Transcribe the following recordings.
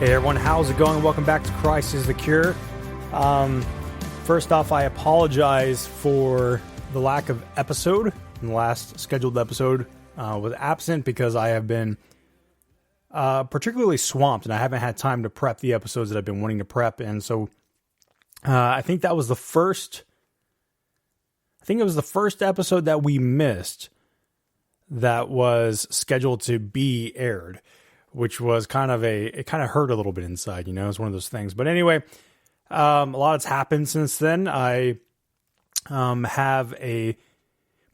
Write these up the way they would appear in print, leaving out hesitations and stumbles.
Hey everyone, how's it going? Welcome back to Christ is the Cure. First off, I apologize for the lack of episode. The last scheduled episode was absent because I have been particularly swamped and I haven't had time to prep the episodes that I've been wanting to prep. And so I think that was the first episode that we missed that was scheduled to be aired, which was it kind of hurt a little bit inside, you know, it's one of those things. But anyway, a lot has happened since then. I have a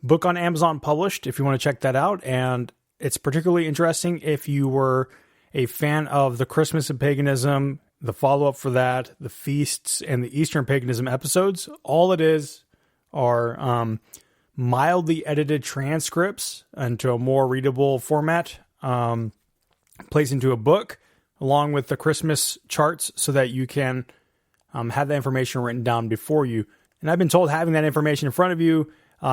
book on Amazon published, if you want to check that out. And it's particularly interesting if you were a fan of the Christmas and paganism, the follow-up for that, the feasts, and the Eastern paganism episodes. All it is are mildly edited transcripts into a more readable format, placed into a book along with the Christmas charts so that you can have that information written down before you. And I've been told having that information in front of you,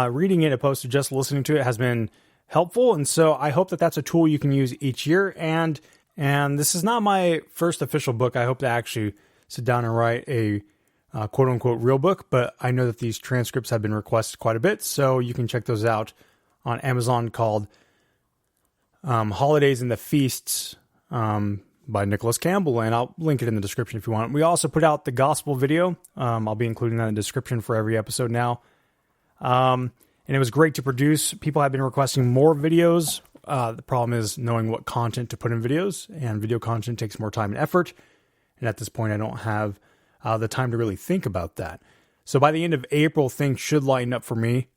reading it opposed to just listening to it, has been helpful. And so I hope that that's a tool you can use each year. And this is not my first official book. I hope to actually sit down and write a quote unquote real book, but I know that these transcripts have been requested quite a bit. So you can check those out on Amazon, called Holidays and the Feasts by Nicholas Campbell, and I'll link it in the description if you want. We also put out the gospel video. I'll be including that in the description for every episode now. And it was great to produce. People have been requesting more videos. The problem is knowing what content to put in videos, and video content takes more time and effort. And at this point, I don't have the time to really think about that. So by the end of April, things should lighten up for me.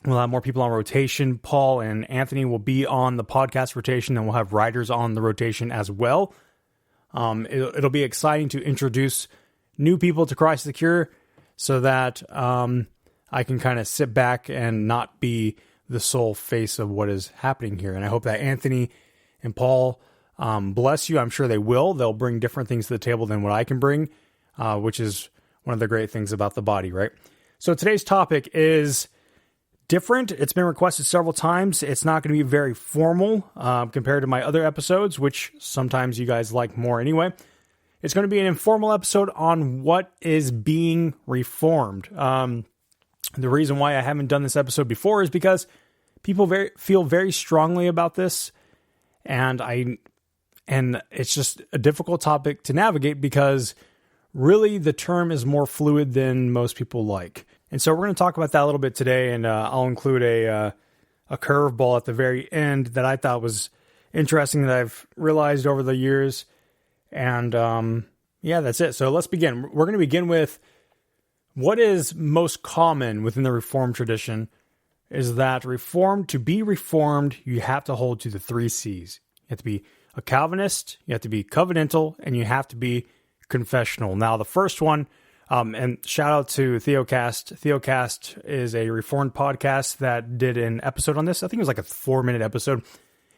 We'll have more people on rotation. Paul and Anthony will be on the podcast rotation, and we'll have writers on the rotation as well. It'll be exciting to introduce new people to Christ the Cure so that I can kind of sit back and not be the sole face of what is happening here. And I hope that Anthony and Paul bless you. I'm sure they will. They'll bring different things to the table than what I can bring, which is one of the great things about the body, right? So today's topic is different. It's been requested several times. It's not going to be very formal compared to my other episodes, which sometimes you guys like more anyway. It's going to be an informal episode on what is being reformed. The reason why I haven't done this episode before is because people feel very strongly about this, and it's just a difficult topic to navigate because really the term is more fluid than most people like. And so we're going to talk about that a little bit today, and I'll include a curveball at the very end that I thought was interesting that I've realized over the years. And that's it. So let's begin. We're going to begin with what is most common within the Reformed tradition is that to be Reformed, you have to hold to the 3 C's. You have to be a Calvinist, you have to be covenantal, and you have to be confessional. Now, the first one, and shout out to Theocast. Theocast is a Reformed podcast that did an episode on this. I think it was like a 4-minute episode,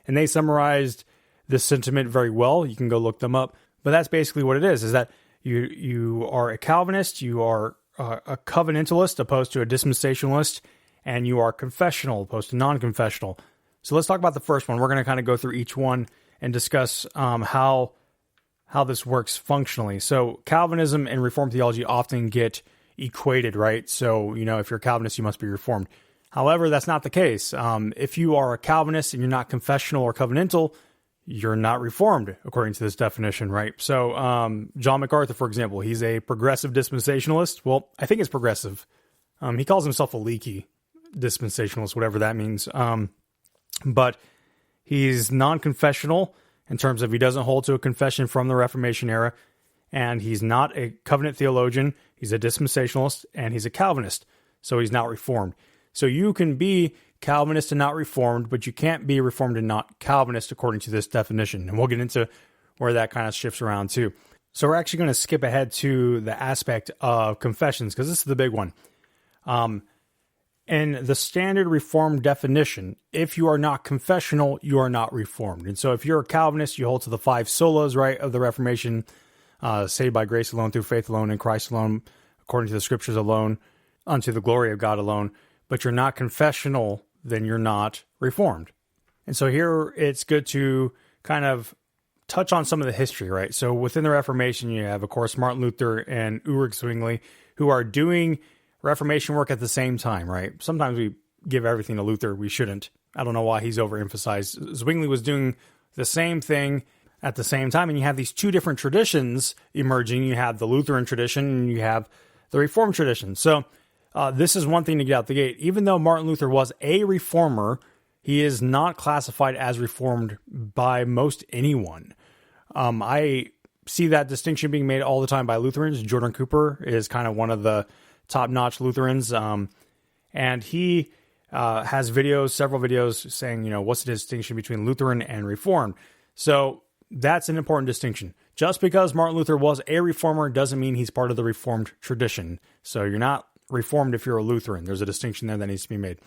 and they summarized this sentiment very well. You can go look them up. But that's basically what it is that you are a Calvinist, you are a covenantalist opposed to a dispensationalist, and you are confessional opposed to non-confessional. So let's talk about the first one. We're going to kind of go through each one and discuss how this works functionally. So Calvinism and Reformed theology often get equated, right? So, you know, if you're a Calvinist, you must be Reformed. However, that's not the case. If you are a Calvinist and you're not confessional or covenantal, you're not Reformed, according to this definition, right? So John MacArthur, for example, he's a progressive dispensationalist. Well, I think it's progressive. He calls himself a leaky dispensationalist, whatever that means. But he's non-confessional in terms of he doesn't hold to a confession from the Reformation era, and he's not a covenant theologian. He's a dispensationalist, and he's a Calvinist, so he's not Reformed. So you can be Calvinist and not Reformed, but you can't be Reformed and not Calvinist according to this definition, and we'll get into where that kind of shifts around too. So we're actually going to skip ahead to the aspect of confessions, because this is the big one. In the standard Reformed definition, if you are not confessional, you are not Reformed. And so if you're a Calvinist, you hold to the 5 solas, right, of the Reformation, saved by grace alone, through faith alone, in Christ alone, according to the Scriptures alone, unto the glory of God alone. But you're not confessional, then you're not Reformed. And so here it's good to kind of touch on some of the history, right? So within the Reformation, you have, of course, Martin Luther and Ulrich Zwingli, who are doing Reformation work at the same time, right? Sometimes we give everything to Luther. We shouldn't. I don't know why he's overemphasized. Zwingli was doing the same thing at the same time, and you have these two different traditions emerging. You have the Lutheran tradition, and you have the Reformed tradition. So this is one thing to get out the gate. Even though Martin Luther was a reformer, he is not classified as reformed by most anyone. I see that distinction being made all the time by Lutherans. Jordan Cooper is kind of one of the top-notch Lutherans, and he has videos, several videos saying, what's the distinction between Lutheran and Reformed? So that's an important distinction. Just because Martin Luther was a reformer doesn't mean he's part of the Reformed tradition. So you're not Reformed if you're a Lutheran. There's a distinction there that needs to be made.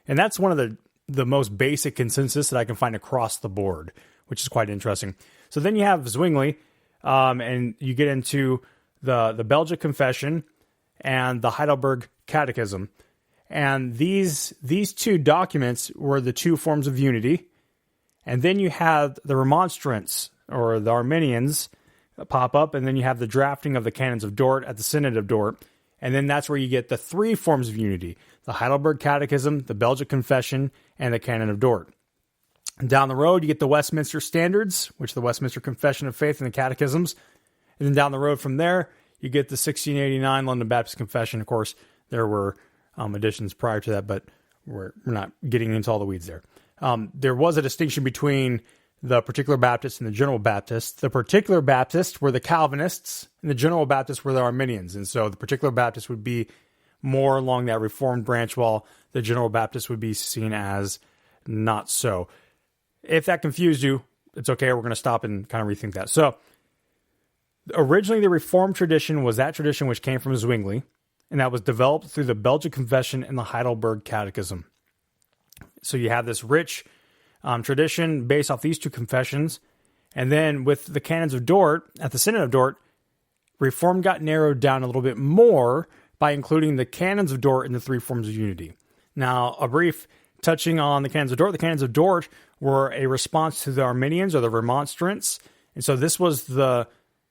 And that's one of the most basic consensus that I can find across the board, which is quite interesting. So then you have Zwingli, and you get into the Belgic Confession and the Heidelberg Catechism. And these two documents were the two forms of unity. And then you have the Remonstrants, or the Arminians, pop up, and then you have the drafting of the Canons of Dort at the Synod of Dort. And then that's where you get the three forms of unity: the Heidelberg Catechism, the Belgic Confession, and the Canon of Dort. And down the road, you get the Westminster Standards, which are the Westminster Confession of Faith and the Catechisms. And then down the road from there, you get the 1689 London Baptist Confession. Of course, there were additions prior to that, but we're not getting into all the weeds there. There was a distinction between the Particular Baptists and the General Baptists. The Particular Baptists were the Calvinists, and the General Baptists were the Arminians. And so the Particular Baptists would be more along that Reformed branch, while the General Baptists would be seen as not so. If that confused you, it's okay. We're going to stop and kind of rethink that. So originally, the Reformed tradition was that tradition which came from Zwingli, and that was developed through the Belgic Confession and the Heidelberg Catechism. So you have this rich tradition based off these two confessions. And then with the Canons of Dort, at the Synod of Dort, Reform got narrowed down a little bit more by including the Canons of Dort in the three forms of unity. Now, a brief touching on the Canons of Dort. The Canons of Dort were a response to the Arminians, or the Remonstrants. And so this was the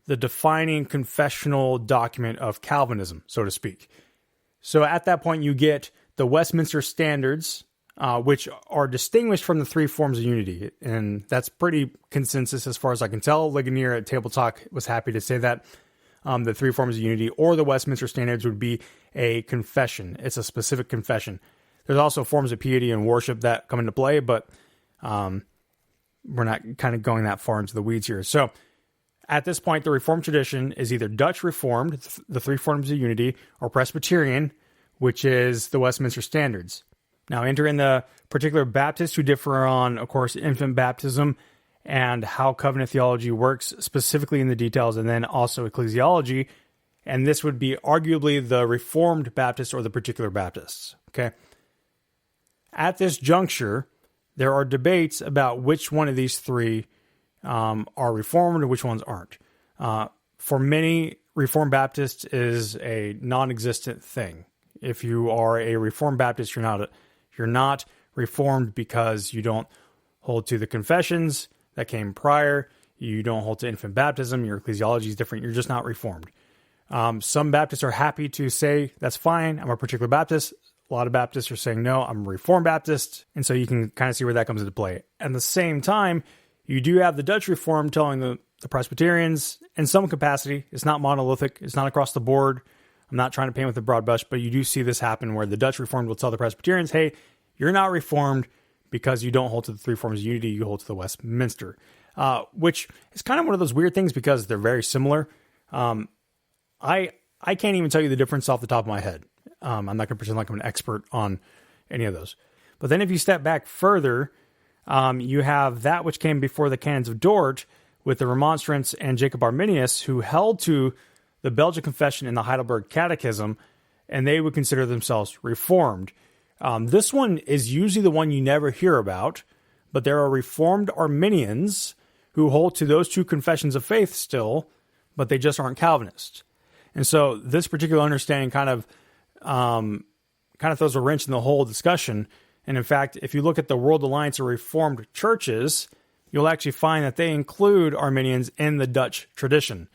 defining confessional document of Calvinism, so to speak. So at that point, you get the Westminster Standards, which are distinguished from the three forms of unity. And that's pretty consensus as far as I can tell. Ligonier at Table Talk was happy to say that the three forms of unity, or the Westminster Standards, would be a confession. It's a specific confession. There's also forms of piety and worship that come into play, but we're not kind of going that far into the weeds here. So at this point, the Reformed tradition is either Dutch Reformed, the three forms of unity, or Presbyterian, which is the Westminster Standards. Now, enter in the Particular Baptists, who differ on, of course, infant baptism and how covenant theology works, specifically in the details, and then also ecclesiology. And this would be arguably the Reformed Baptists or the Particular Baptists. Okay. At this juncture, there are debates about which one of these three are Reformed and which ones aren't. For many, Reformed Baptist is a non-existent thing. If you are a Reformed Baptist, you're not Reformed because you don't hold to the confessions that came prior. You don't hold to infant baptism. Your ecclesiology is different. You're just not Reformed. Some Baptists are happy to say, that's fine, I'm a Particular Baptist. A lot of Baptists are saying, no, I'm a Reformed Baptist. And so you can kind of see where that comes into play. At the same time, you do have the Dutch Reformed telling the Presbyterians, in some capacity, it's not monolithic, it's not across the board. I'm not trying to paint with a broad brush, but you do see this happen where the Dutch Reformed will tell the Presbyterians, hey, you're not Reformed because you don't hold to the three forms of unity, you hold to the Westminster. Which is kind of one of those weird things because they're very similar. I can't even tell you the difference off the top of my head. I'm not going to pretend like I'm an expert on any of those. But then if you step back further, you have that which came before the Canons of Dort with the Remonstrants and Jacob Arminius, who held to the Belgic Confession and the Heidelberg Catechism, and they would consider themselves Reformed. This one is usually the one you never hear about, but there are Reformed Arminians who hold to those two confessions of faith still, but they just aren't Calvinists. And so this particular understanding kind of throws a wrench in the whole discussion. And in fact, if you look at the World Alliance of Reformed Churches, you'll actually find that they include Arminians in the Dutch tradition.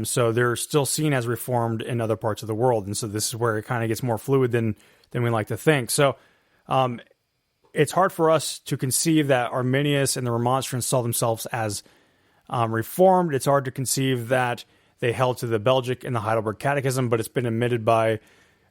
So they're still seen as Reformed in other parts of the world. And so this is where it kind of gets more fluid than we like to think. So it's hard for us to conceive that Arminius and the Remonstrants saw themselves as Reformed. It's hard to conceive that they held to the Belgic and the Heidelberg Catechism, but it's been admitted by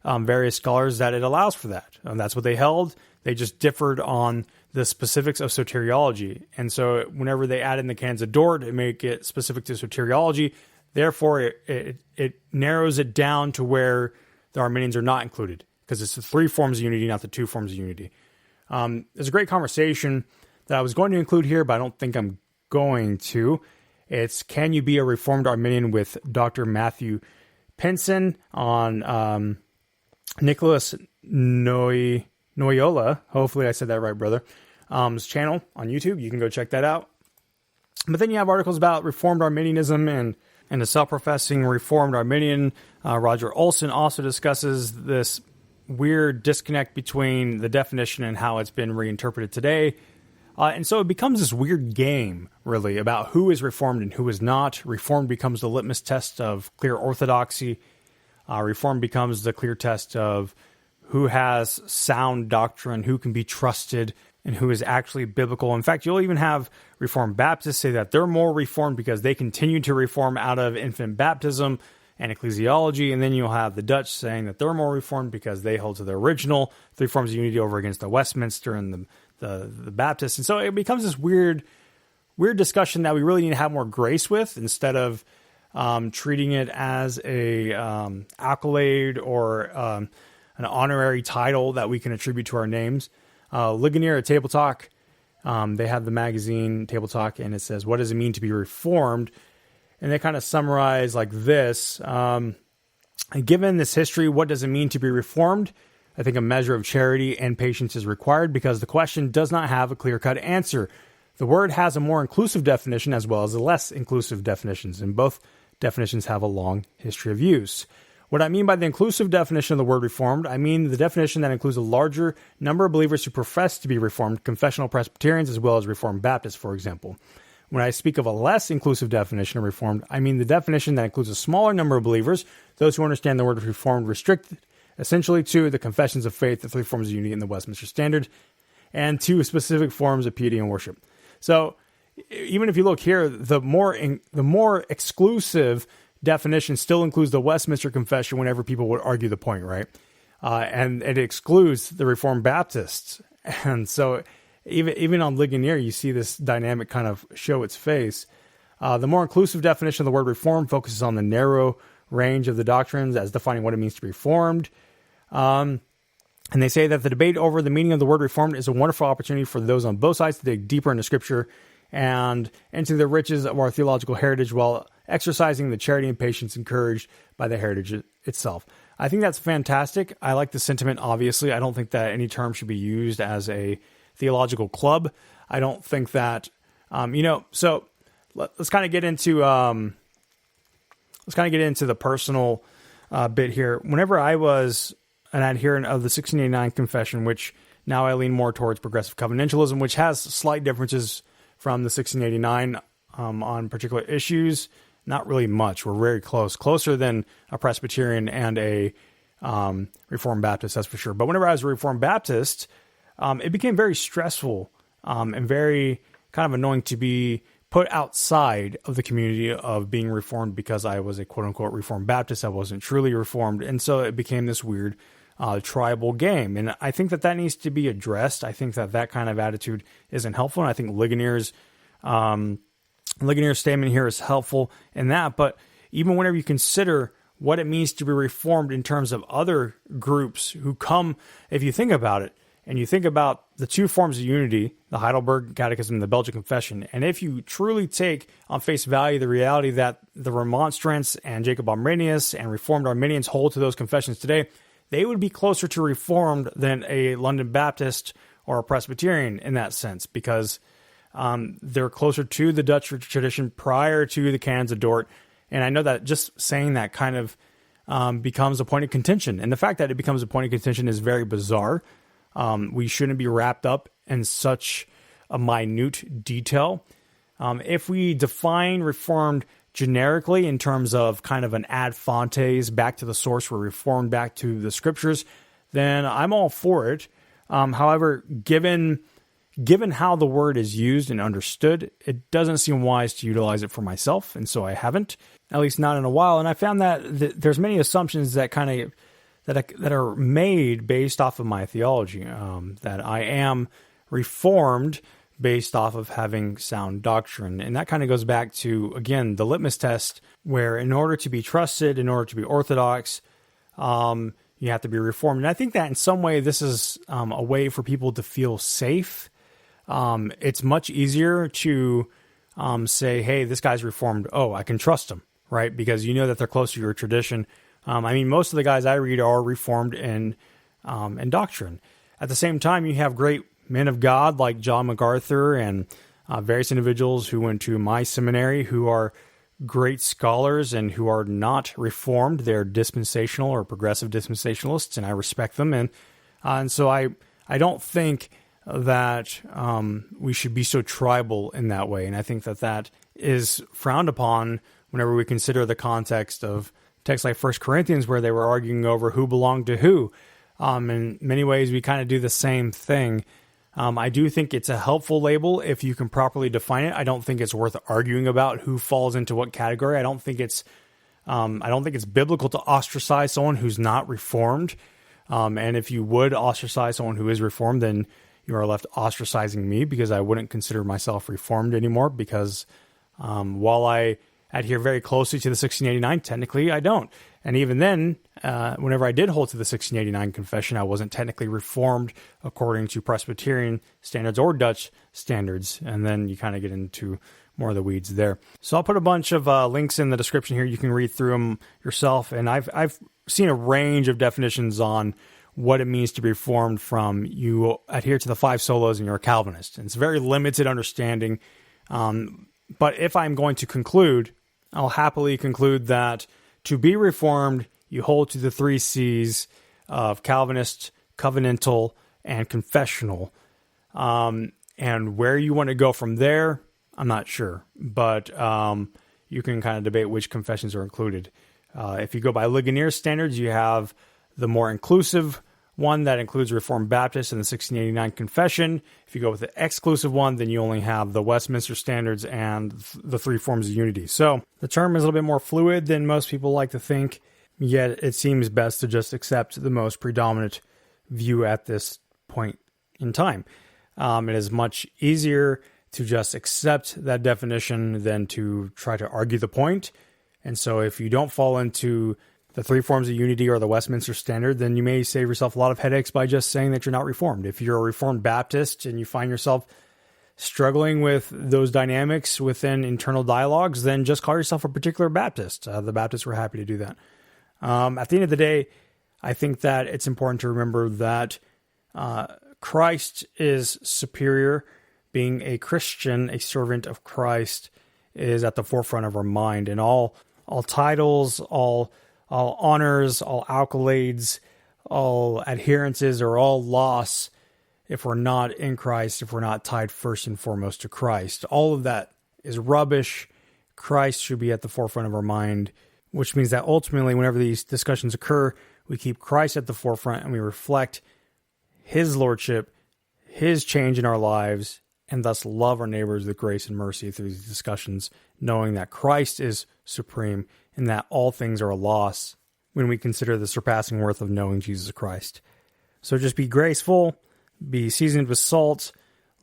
various scholars that it allows for that. That's what they held. They just differed on the specifics of soteriology. And so whenever they add in the Canons of Dort, it make it specific to soteriology. Therefore, it narrows it down to where the Arminians are not included, because it's the 3 forms of unity, not the 2 forms of unity. There's a great conversation that I was going to include here, but I don't think I'm going to. It's Can You Be a Reformed Arminian with Dr. Matthew Pinson on Nicholas Noyola. Hopefully I said that right, brother. His channel on YouTube. You can go check that out. But then you have articles about Reformed Arminianism and the self-professing Reformed Arminian. Roger Olson also discusses this weird disconnect between the definition and how it's been reinterpreted today. And so it becomes this weird game, really, about who is Reformed and who is not. Reformed becomes the litmus test of clear orthodoxy. Reformed becomes the clear test of who has sound doctrine, who can be trusted, and who is actually biblical. In fact, you'll even have Reformed Baptists say that they're more Reformed because they continue to reform out of infant baptism and ecclesiology. And then you'll have the Dutch saying that they're more Reformed because they hold to the original 3 forms of unity over against the Westminster and the Baptists. And so it becomes this weird discussion that we really need to have more grace with, instead of treating it as a accolade or an honorary title that we can attribute to our names. Ligonier at Table Talk, they have the magazine Table Talk, and it says, what does it mean to be Reformed? And they kind of summarize like this. Given this history, what does it mean to be Reformed? I think a measure of charity and patience is required, because the question does not have a clear-cut answer. The word has a more inclusive definition as well as a less inclusive definitions, and both definitions have a long history of use. What I mean by the inclusive definition of the word Reformed, I mean the definition that includes a larger number of believers who profess to be Reformed, confessional Presbyterians, as well as Reformed Baptists, for example. When I speak of a less inclusive definition of Reformed, I mean the definition that includes a smaller number of believers, those who understand the word Reformed restricted essentially to the confessions of faith, the 3 forms of unity in the Westminster Standard, and to specific forms of piety and worship. So even if you look here, the more exclusive definition still includes the Westminster Confession whenever people would argue the point, right? And it excludes the Reformed Baptists. And so even on Ligonier, you see this dynamic kind of show its face. The more inclusive definition of the word Reformed focuses on the narrow range of the doctrines as defining what it means to be Reformed. And they say that the debate over the meaning of the word Reformed is a wonderful opportunity for those on both sides to dig deeper into Scripture and into the riches of our theological heritage while exercising the charity and patience encouraged by the heritage itself. I think that's fantastic. I like the sentiment, obviously. I don't think that any term should be used as a theological club. I don't think that, so let's kind of get into the personal bit here. Whenever I was an adherent of the 1689 Confession, which now I lean more towards progressive covenantalism, which has slight differences from the 1689 on particular issues. Not really much. We're very closer than a Presbyterian and a Reformed Baptist, that's for sure. But whenever I was a Reformed Baptist, it became very stressful and very kind of annoying to be put outside of the community of being Reformed because I was a quote-unquote Reformed Baptist. I wasn't truly Reformed. And so it became this weird tribal game. And I think that needs to be addressed. I think that kind of attitude isn't helpful. And I think Ligonier's statement here is helpful in that. But even whenever you consider what it means to be Reformed in terms of other groups who come, if you think about it, and you think about the 2 forms of unity, the Heidelberg Catechism and the Belgic Confession, and if you truly take on face value the reality that the Remonstrants and Jacob Arminius and Reformed Arminians hold to those confessions today, they would be closer to Reformed than a London Baptist or a Presbyterian in that sense, because they're closer to the Dutch tradition prior to the Canons of Dort. And I know that just saying that kind of becomes a point of contention. And the fact that it becomes a point of contention is very bizarre. We shouldn't be wrapped up in such a minute detail. If we define Reformed generically in terms of kind of an ad fontes, back to the source, we're Reformed back to the Scriptures, then I'm all for it. However, given how the word is used and understood, it doesn't seem wise to utilize it for myself, and so I haven't, at least not in a while. And I found that there's many assumptions that that are made based off of my theology, that I am Reformed based off of having sound doctrine. And that kind of goes back to, again, the litmus test, where in order to be trusted, in order to be orthodox, you have to be Reformed. And I think that in some way, this is a way for people to feel safe. It's much easier to say, hey, this guy's Reformed. Oh, I can trust him, right? Because you know that they're close to your tradition. Most of the guys I read are Reformed in doctrine. At the same time, you have great men of God like John MacArthur and various individuals who went to my seminary who are great scholars and who are not Reformed. They're dispensational or progressive dispensationalists, and I respect them. And so I don't think that we should be so tribal in that way. And I think that is frowned upon whenever we consider the context of texts like 1 Corinthians, where they were arguing over who belonged to who. In many ways, we kind of do the same thing. I do think it's a helpful label if you can properly define it. I don't think it's worth arguing about who falls into what category. I don't think it's biblical to ostracize someone who's not Reformed. And if you would ostracize someone who is Reformed, then you are left ostracizing me, because I wouldn't consider myself Reformed anymore, because while I adhere very closely to the 1689, technically I don't. And even then, whenever I did hold to the 1689 confession, I wasn't technically Reformed according to Presbyterian standards or Dutch standards. And then you kind of get into more of the weeds there. So I'll put a bunch of links in the description here. You can read through them yourself. And I've seen a range of definitions on what it means to be Reformed, from you adhere to the 5 solas and you're a Calvinist. And it's a very limited understanding. But if I'm going to conclude, I'll happily conclude that to be Reformed, you hold to the 3 C's of Calvinist, covenantal, and confessional. And where you want to go from there, I'm not sure. But you can kind of debate which confessions are included. If you go by Ligonier's standards, you have the more inclusive one that includes Reformed Baptist and the 1689 Confession. If you go with the exclusive one, then you only have the Westminster Standards and the 3 forms of unity. So the term is a little bit more fluid than most people like to think, yet it seems best to just accept the most predominant view at this point in time. It is much easier to just accept that definition than to try to argue the point. And so if you don't fall into the 3 forms of unity or the Westminster Standard, then you may save yourself a lot of headaches by just saying that you're not Reformed. If you're a Reformed Baptist and you find yourself struggling with those dynamics within internal dialogues, then just call yourself a particular Baptist. The Baptists were happy to do that. At the end of the day, I think that it's important to remember that Christ is superior. Being a Christian, a servant of Christ, is at the forefront of our mind. And all titles, all honors, all accolades, all adherences are all loss if we're not in Christ, if we're not tied first and foremost to Christ. All of that is rubbish. Christ should be at the forefront of our mind, which means that ultimately, whenever these discussions occur, we keep Christ at the forefront and we reflect His lordship, His change in our lives, and thus love our neighbors with grace and mercy through these discussions, knowing that Christ is supreme and that all things are a loss when we consider the surpassing worth of knowing Jesus Christ. So just be graceful, be seasoned with salt,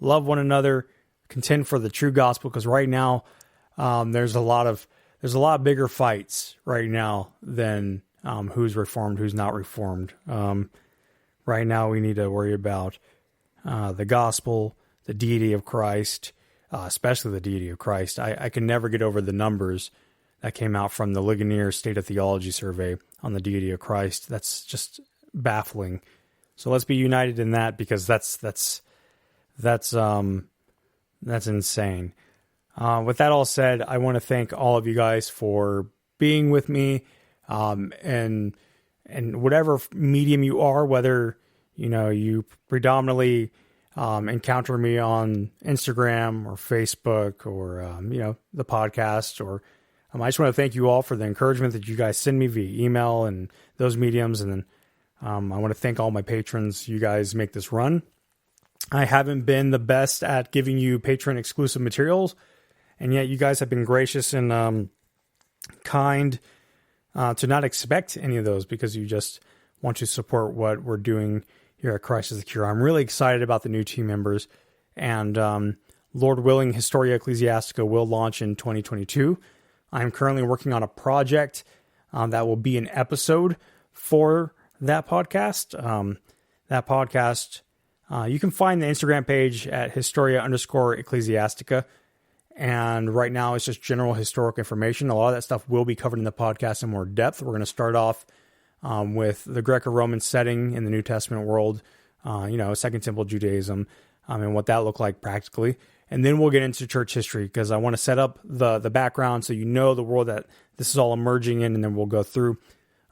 love one another, contend for the true gospel, because right now there's a lot bigger fights right now than who's Reformed, who's not Reformed. Right now we need to worry about the gospel, the deity of Christ, especially the deity of Christ. I can never get over the numbers that came out from the Ligonier State of Theology survey on the deity of Christ. That's just baffling. So let's be united in that, because that's insane. With that all said, I want to thank all of you guys for being with me, and whatever medium you are, whether you predominantly encounter me on Instagram or Facebook or, the podcast. Or I just want to thank you all for the encouragement that you guys send me via email and those mediums. And then I want to thank all my patrons. You guys make this run. I haven't been the best at giving you patron exclusive materials, and yet you guys have been gracious and kind to not expect any of those because you just want to support what we're doing here at Christ is the Cure. I'm really excited about the new team members, and Lord willing, Historia Ecclesiastica will launch in 2022. I'm currently working on a project that will be an episode for that podcast. You can find the Instagram page at Historia_Ecclesiastica. And right now it's just general historic information. A lot of that stuff will be covered in the podcast in more depth. We're going to start off with the Greco-Roman setting in the New Testament world, Second Temple Judaism, and what that looked like practically. And then we'll get into church history because I want to set up the background so you know the world that this is all emerging in, and then we'll go through.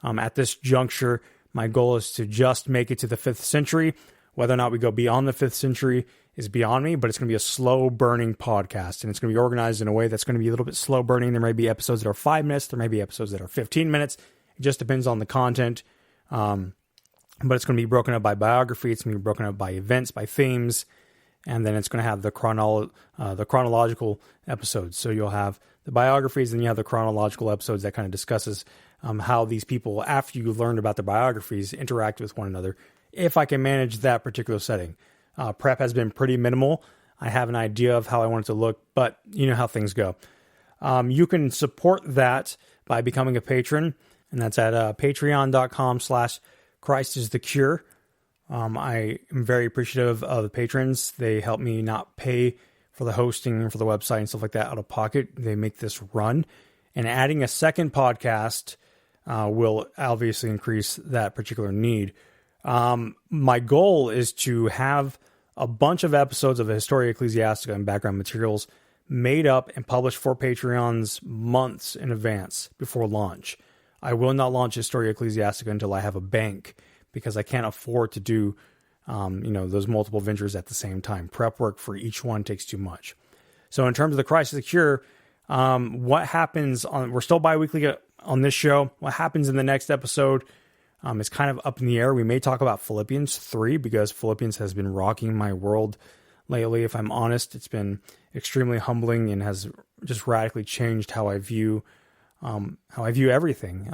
At this juncture, my goal is to just make it to the 5th century. Whether or not we go beyond the 5th century is beyond me, but it's going to be a slow-burning podcast, and it's going to be organized in a way that's going to be a little bit slow-burning. There may be episodes that are 5 minutes. There may be episodes that are 15 minutes. It just depends on the content, but it's going to be broken up by biography. It's going to be broken up by events, by themes, and then it's going to have the chronological episodes. So you'll have the biographies, and you have the chronological episodes that kind of discusses how these people, after you learned about the biographies, interact with one another, if I can manage that particular setting. Prep has been pretty minimal. I have an idea of how I want it to look, but you know how things go. You can support that by becoming a patron, and that's at patreon.com/ChristIsTheCure. I am very appreciative of the patrons. They help me not pay for the hosting and for the website and stuff like that out of pocket. They make this run. And adding a second podcast will obviously increase that particular need. My goal is to have a bunch of episodes of Historia Ecclesiastica and background materials made up and published for Patreons months in advance before launch. I will not launch Historia Ecclesiastica until I have a bank because I can't afford to do, those multiple ventures at the same time. Prep work for each one takes too much. So in terms of the Christ is the Cure, what happens we're still bi-weekly on this show. What happens in the next episode is kind of up in the air. We may talk about Philippians 3 because Philippians has been rocking my world lately. If I'm honest, it's been extremely humbling and has just radically changed how I view everything.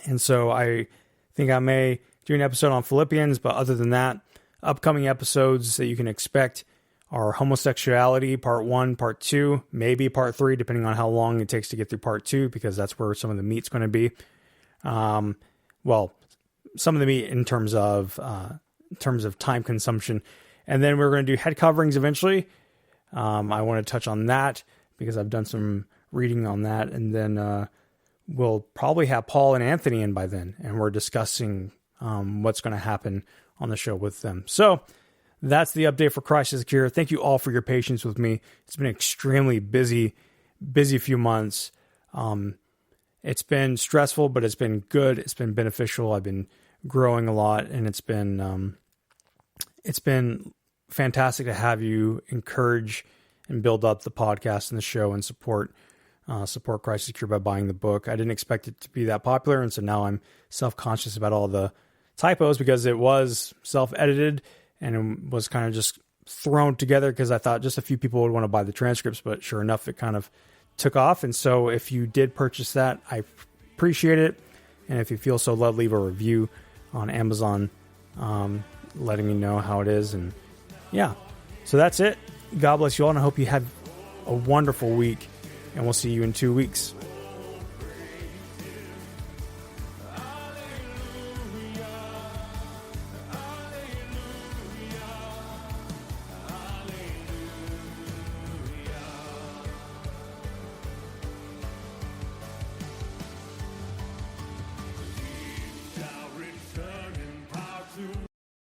And so I think I may do an episode on Philippians, but other than that, upcoming episodes that you can expect are homosexuality, part 1, part 2, maybe part 3, depending on how long it takes to get through part 2, because that's where some of the meat's going to be. Some of the meat in terms of time consumption. And then we're going to do head coverings eventually. I want to touch on that because I've done some reading on that. And then we'll probably have Paul and Anthony in by then. And we're discussing what's going to happen on the show with them. So that's the update for Christ is the Cure. Thank you all for your patience with me. It's been an extremely busy few months. It's been stressful, but it's been good. It's been beneficial. I've been growing a lot, and it's been fantastic to have you encourage and build up the podcast and the show and support Christ is the Cure by buying the book. I didn't expect it to be that popular, and so now I'm self-conscious about all the typos because it was self-edited and it was kind of just thrown together because I thought just a few people would want to buy the transcripts, but sure enough, it kind of took off. And so if you did purchase that, I appreciate it. And if you feel so led, leave a review on Amazon, letting me know how it is. And yeah, so that's it. God bless you all. And I hope you have a wonderful week, and we'll see you in 2 weeks.